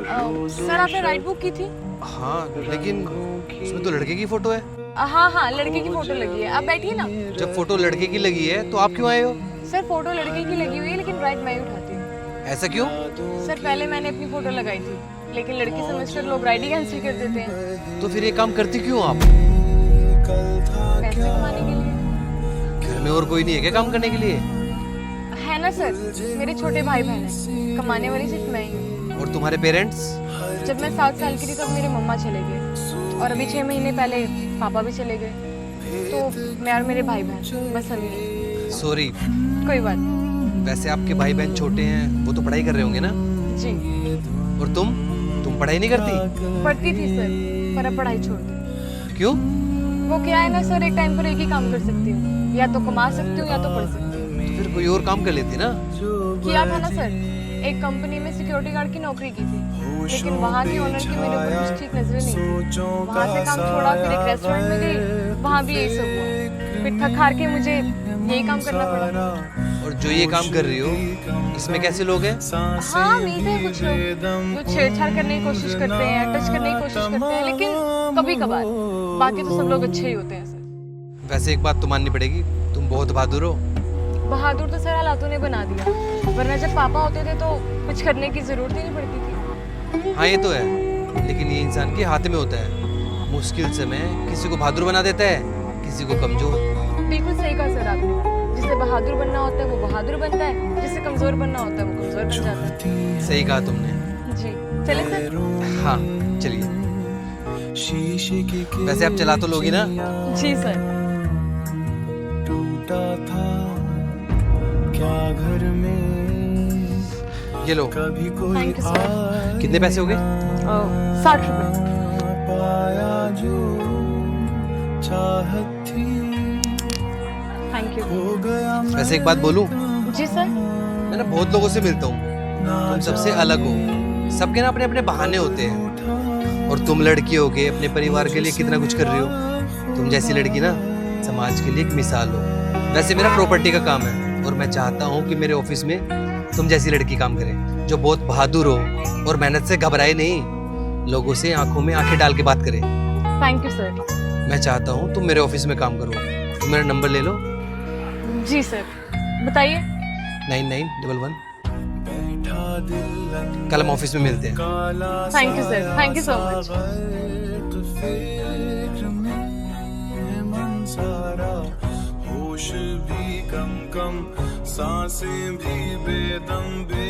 Sir आपने ride book की थी? हाँ, लेकिन उसमें तो लड़के की फोटो है। हाँ हाँ, लड़के की फोटो लगी है। आप बैठिए ना। जब फोटो लड़के की लगी है तो आप क्यों आए हो? सर फोटो लड़के की लगी हुई है लेकिन राइड मैं ही उठाती हूँ। ऐसा क्यों? सर पहले मैंने अपनी फोटो लगाई थी लेकिन लड़की समझकर लोग राइड ही कैंसिल कर देते हैं। तो फिर ये काम करती क्यों आप? पैसे कमाने के लिए। घर में और कोई नहीं है क्या काम करने के लिए? है ना सर, मेरे छोटे भाई बहन हैं, कमाने वाली सिर्फ मैं ही हूँ। और तुम्हारे पेरेंट्स? जब मैं 7 साल की थी तब मेरे मम्मा चले गए और अभी 6 महीने पहले पापा भी चले गए। तो मैं और मेरे भाई बहन बस अभी। सॉरी। कोई बात नहीं। वैसे आपके भाई बहन छोटे हैं, वो तो पढ़ाई कर रहे होंगे ना? जी। और तुम पढ़ाई नहीं करती? पढ़ती थी सर, पर अब पढ़ाई छोड़ दी। क्यों? वो क्या है ना सर, एक टाइम पर एक ही काम कर सकती हूँ, या तो कमा सकती हूँ या तो पढ़ सकती हूँ। तो फिर कोई और काम कर लेती ना? किया था ना सर, एक कंपनी में सिक्योरिटी गार्ड की नौकरी की थी, लेकिन वहाँ की ओनर की मेरे ऊपर कुछ ठीक नजरें नहीं थी। वहाँ से काम छोड़ा, फिर एक रेस्टोरेंट में गई, वहाँ भी यही सब हुआ। फिर थक हार के मुझे यही काम करना पड़ा। और जो ये काम कर रही हो, इसमें कैसे लोग हैं? हाँ, मिलते हैं कुछ लोग जो छेड़छाड़ करने की कोशिश करते हैं, टच करने की कोशिश करते हैं, लेकिन कभी कभार। बाकी तो सब लोग अच्छे ही होते हैं सर। वैसे एक बात तो माननी पड़ेगी, तुम बहुत बहादुर हो। बहादुर तो सर हालातों ने बना दिया, वरना जब पापा होते थे तो कुछ करने की जरूरत ही नहीं पड़ती थी। हाँ ये तो है, लेकिन ये इंसान के हाथ में होता है। मुश्किल समय किसी को बहादुर बना देता है, किसी को कमजोर। बिल्कुल सही कहा सर आपने। जिसे बहादुर बनना होता है वो बहादुर बनता है, जिसे कमजोर बनना होता है वो कमजोर बन जाता है। सही कहा तुमने। जी चले सर। हाँ चलिए। वैसे आप चला तो लोगी ना? जी सर। टूटा था क्या घर में, ये लो। कभी कोई थैंक यू सर। कितने पैसे हो गए? 60 रुपए। पाया जो चाहत थी, थैंक यू। हो गया मैं। वैसे एक बात बोलूं, जी सर। मैं ना बहुत लोगों से मिलता हूँ, तुम सबसे अलग हो। सबके ना अपने अपने बहाने होते हैं, और तुम लड़की हो के अपने परिवार के लिए कितना कुछ कर रही हो। तुम जैसी लड़की ना समाज के लिए एक मिसाल हो। वैसे मेरा प्रॉपर्टी का काम है, और मैं चाहता हूँ कि मेरे ऑफिस में तुम जैसी लड़की काम करे, जो बहुत बहादुर हो और मेहनत से घबराए नहीं, लोगों से आंखों में आंखें डाल के बात करे। Thank you sir. मैं चाहता हूँ तुम मेरे ऑफिस में काम करो। तुम मेरा नंबर ले लो। जी सर, बताइए। 9911। बैठा दिल कल हम ऑफिस में मिलते हैं। Thank you sir, thank you so much. फिक्र में मन सारा, होश भी कम कम, सांसें भी बेदम बे